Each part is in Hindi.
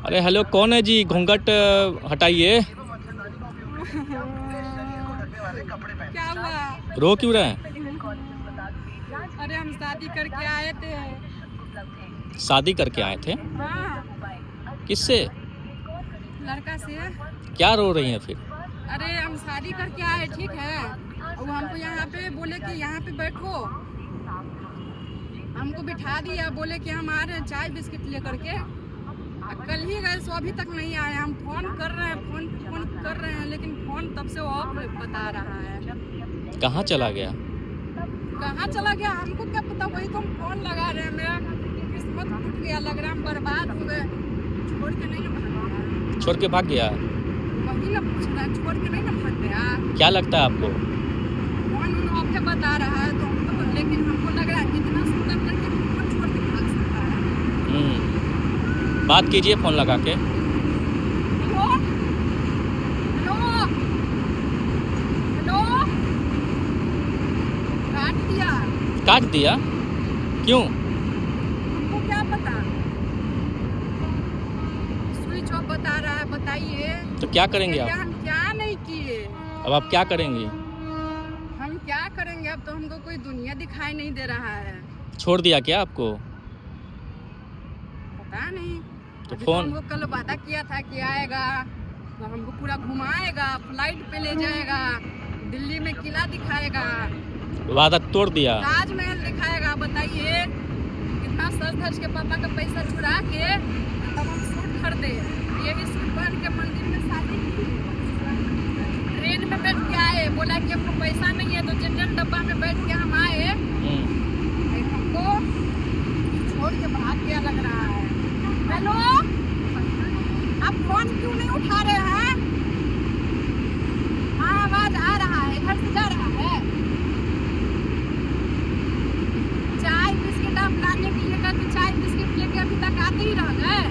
अरे हेलो, कौन है जी? घूंघट हटाइए। क्या हुआ? रो क्यों रहे हैं? अरे हम शादी करके आए थे। शादी करके आए थे? हाँ, किससे? लड़का से। क्या रो रही हैं फिर? अरे हम शादी करके आए, ठीक है। और हमको यहाँ पे बोले कि यहाँ पे बैठो, हमको बिठा दिया, बोले कि हम आ रहे हैं चाय बिस्किट लेकर के। कल ही गए सो अभी तक नहीं आए। हम फोन कर रहे हैं, फोन कर रहे हैं, लेकिन फोन तब से ऑफ बता रहा है। कहाँ चला गया? कहाँ चला गया हमको क्या पता, वही तो हम फोन लगा रहे हैं। मेरा किस्मत टूट गया, लग रहा है हम बर्बाद हो गए। छोड़ के नहीं ना भाग गया। छोड़ के भाग गया? वही ना पूछ रहा है, छोड़ के नहीं ना भाग गया। क्या लगता है आपको? फोन ऑफ बता रहा है तो हमको, लेकिन हमको लग रहा है इतना सुंदर लड़के को कौन छोड़ के भाग सकता है। बात कीजिए फोन लगा के। हेलो हेलो हेलो, काट दिया। काट दिया? क्यों? हमको क्या पता, स्विच ऑफ बता रहा है। बताइए तो क्या करेंगे आप? हम क्या नहीं किए। अब आप क्या करेंगी? हम क्या करेंगे, अब तो हमको कोई दुनिया दिखाई नहीं दे रहा है। छोड़ दिया क्या आपको? पता नहीं। तो अभी फोन हमको कल वादा किया था कि आएगा, तो हमको पूरा घुमाएगा, फ्लाइट पे ले जाएगा, दिल्ली में किला दिखाएगा, वादा तोड़ दिया? ताजमहल दिखाएगा। बताइए कितना सज धज के पापा का पैसा चुरा के तब हम सूट खरीदे, यही सूट पहन के मंदिर में शादी की। ट्रेन में बैठ के आए, बोला कि हमको पैसा नहीं है, तो जनरल डब्बा में बैठ के हम आए। हमको छोड़ के भाग गया लग रहा है। हेलो, आप फोन क्यों नहीं उठा रहे हैं? हाँ, आवाज आ रहा है, इधर से जा रहा है। चाय बिस्किट आप लाने के लिए कि चाय बिस्किट लेके अभी तक आते ही रह गए।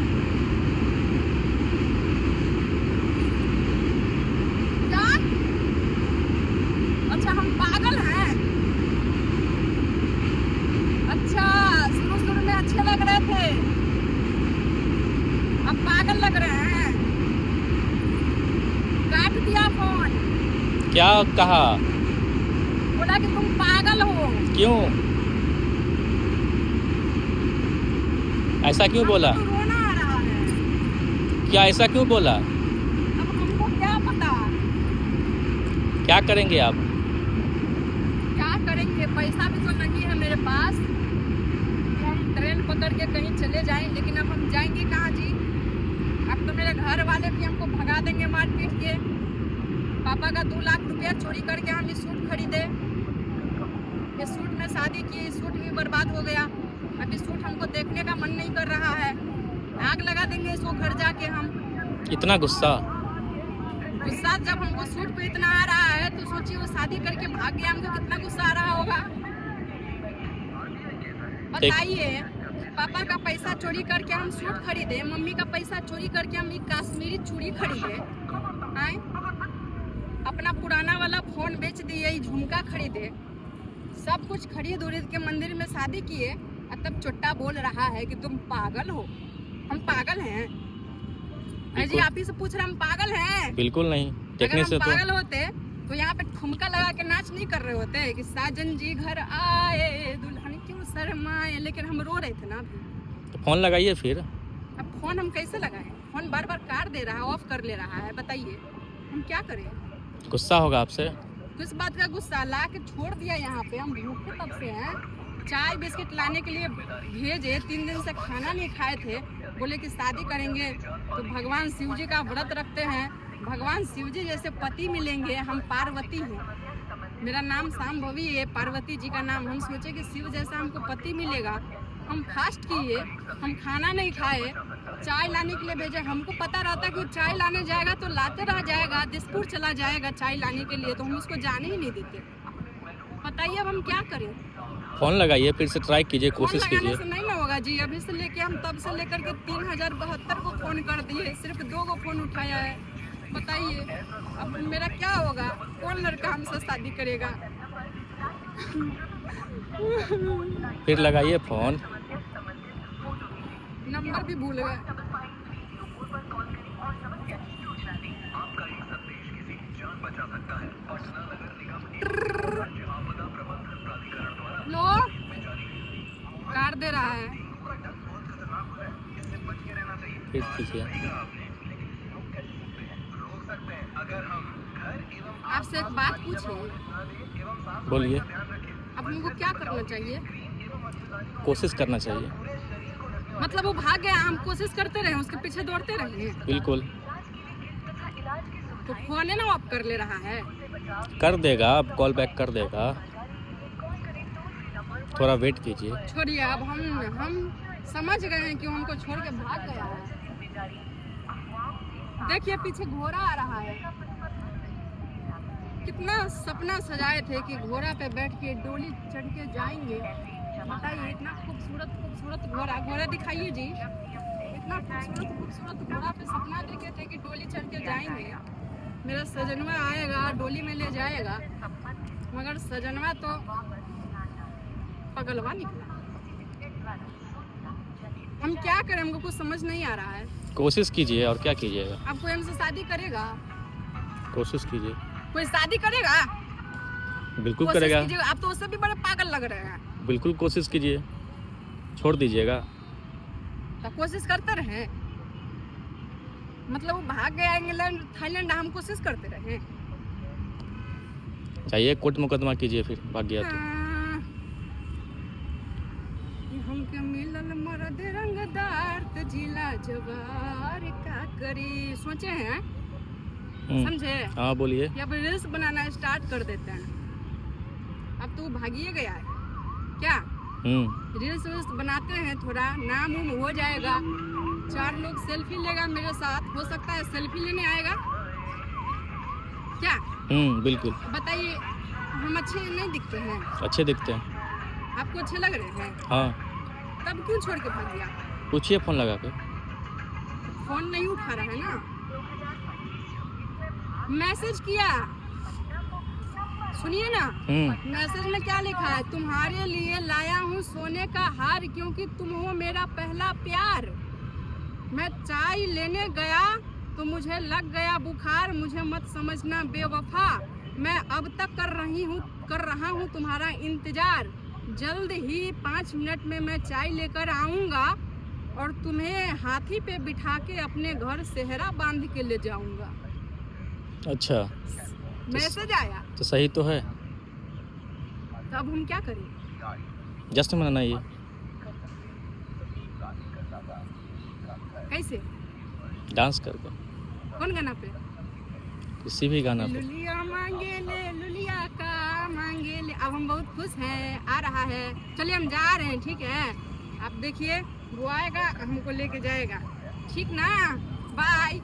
क्या? अच्छा हम पागल हैं? अच्छा, शुरू में अच्छे लग रहे थे, अब पागल लग रहे हैं। काट दिया फोन। क्या कहा? बोला कि तुम पागल हो। क्यों? ऐसा क्यों बोला? तो रोना आ रहा है। क्या ऐसा क्यों बोला? अब हमको क्या पता। क्या करेंगे आप? क्या करेंगे, पैसा भी तो नहीं है मेरे पास। हम ट्रेन पकड़ के कहीं चले जाएं, लेकिन अब हम जाएंगे कहाँ जी? अब तो मेरे घर वाले भी हमको भगा देंगे मार पीट के। पापा का 2 लाख रुपया चोरी करके हम ये सूट खरीदे, ये सूट में शादी की, सूट भी बर्बाद हो गया। अब इस सूट हमको देखने का मन नहीं कर रहा है। आग लगा देंगे इसको घर जाके हम। इतना गुस्सा? गुस्सा जब हमको सूट पे इतना आ रहा है, तो सोचिए वो शादी करके भाग गया, हमको कितना गुस्सा आ रहा होगा। बताइए, पापा का पैसा चोरी करके हम सूट खरीदे, मम्मी का पैसा चोरी करके हम एक कश्मीरी चूड़ी खरीदे, आए अपना पुराना वाला फोन बेच दिए, झुमका खरीदे, सब कुछ खरीद उरीद के मंदिर में शादी किए, और तब चुट्टा बोल रहा है कि तुम पागल हो। हम पागल हैं? जी आप ही से पूछ रहे हम पागल हैं? बिल्कुल नहीं। अगर हम पागल होते तो यहाँ पे ठुमका लगा के नाच नहीं कर रहे होते कि साजन जी घर आए दुल्हन क्यों शर्माए, लेकिन हम रो रहे थे ना अभी। तो फोन लगाइए फिर। अब फोन हम कैसे लगाएं? फोन बार बार काट दे रहा है, ऑफ कर ले रहा है। बताइए हम क्या करें? गुस्सा होगा आपसे? किस बात का गुस्सा? ला के छोड़ दिया यहाँ पे, हम भूखे तब से हैं। चाय बिस्किट लाने के लिए भेजे, 3 दिन से खाना नहीं खाए थे। बोले कि शादी करेंगे तो भगवान शिव जी का व्रत रखते हैं, भगवान शिव जी जैसे पति मिलेंगे। हम पार्वती हैं, मेरा नाम शांभवी है, पार्वती जी का नाम। हम सोचे कि शिव जैसा हमको पति मिलेगा। हम फास्ट किए, हम खाना नहीं खाए, चाय लाने के लिए भेजे। हमको पता रहता कि चाय लाने जाएगा तो लाते रह जाएगा, दिसपुर चला जाएगा चाय लाने के लिए, तो हम उसको जाने ही नहीं देते। बताइए अब हम क्या करें? फोन लगाइए फिर से, ट्राई कीजिए, कोशिश कीजिए। से नहीं ना होगा जी। अभी से लेके हम तब से लेकर के 3072 को फोन कर दिए, सिर्फ 2 को फोन उठाया है। बताइए अब मेरा क्या होगा? कौन लड़का हमसे शादी करेगा? फिर लगाइए फोन। नंबर भी भूल गए। लो काट दे रहा है। फिर कीजिए। आपसे एक बात पूछे, बोलिए। अब हमको क्या करना चाहिए? कोशिश करना चाहिए। मतलब वो भाग गया, हम कोशिश करते रहे, उसके पीछे दौड़ते रहे। बिल्कुल। तो फोन है ना, ऑफ कर ले रहा है। कर देगा, अब कॉल बैक कर देगा, थोड़ा वेट कीजिए। छोड़िए, अब हम समझ गए हैं कि हमको छोड़ के भाग गया है। देखिए पीछे घोड़ा आ रहा है। कितना सपना सजाए थे कि घोड़ा पे बैठ के डोली चढ़ के जाएंगे। बताइए, इतना खूबसूरत घोड़ा दिखाइए जी। इतना खूबसूरत घोड़ा पे सपना देखे थे कि डोली चढ़ के जाएंगे, मेरा सजनवा आएगा डोली में ले जाएगा, मगर सजनवा तो पगलवा निकला। हम क्या करें, हमको कुछ समझ नहीं आ रहा है। कोशिश कीजिए, और क्या कीजिएगा। अब कोई हमसे शादी करेगा? कोशिश कीजिए। कोई शादी करेगा? बिल्कुल कोशिश करेगा। कीजिएगा। आप तो उससे भी बड़े पागल लग रहे हैं। बिल्कुल कोशिश कीजिए, छोड़ दीजिएगा। तो कोशिश करते रहे, मतलब वो भाग गया इंग्लैंड थाईलैंड, हम कोशिश करते रहे। चाहिए कोर्ट मुकदमा कीजिए, फिर भाग गया तो। हमके मिलल मरद रंगदार त जिला जवार का करी, सोचे हैं, समझे? हाँ बोलिए। या फिर रील्स बनाना स्टार्ट कर देते हैं। अब तो भागिए गया है क्या? रील्स बनाते हैं, थोड़ा नाम उम हो जाएगा, 4 लोग सेल्फी लेगा मेरे साथ, हो सकता है सेल्फी लेने आएगा क्या? बिल्कुल। बताइए, हम अच्छे नहीं दिखते हैं? अच्छे दिखते हैं। आपको अच्छे लग रहे हैं? हाँ। तब क्यों छोड़ के भाग गया? पूछिए फोन लगा के। फोन नहीं उठा रहा है ना। मैसेज किया, सुनिए ना। मैसेज में क्या लिखा है? तुम्हारे लिए लाया हूँ सोने का हार, क्योंकि तुम हो मेरा पहला प्यार। मैं चाय लेने गया तो मुझे लग गया बुखार, मुझे मत समझना बेवफा, मैं अब तक कर रहा हूँ तुम्हारा इंतजार। जल्द ही 5 मिनट में मैं चाय लेकर आऊँगा और तुम्हें हाथी पे बिठा के अपने घर सेहरा बांध के ले जाऊँगा। अच्छा, मैसेज आया तो सही तो है। तो अब हम क्या करें? जश्न मनाइए। कैसे? डांस करके। कौन गाना पे? किसी भी गाना पे। लुलिया मांगे ले, लुलिया का मांगे ले। अब हम बहुत खुश हैं, आ रहा है। चलिए हम जा रहे हैं, ठीक है? आप देखिए, वो आएगा हमको लेके जाएगा, ठीक ना? बाय।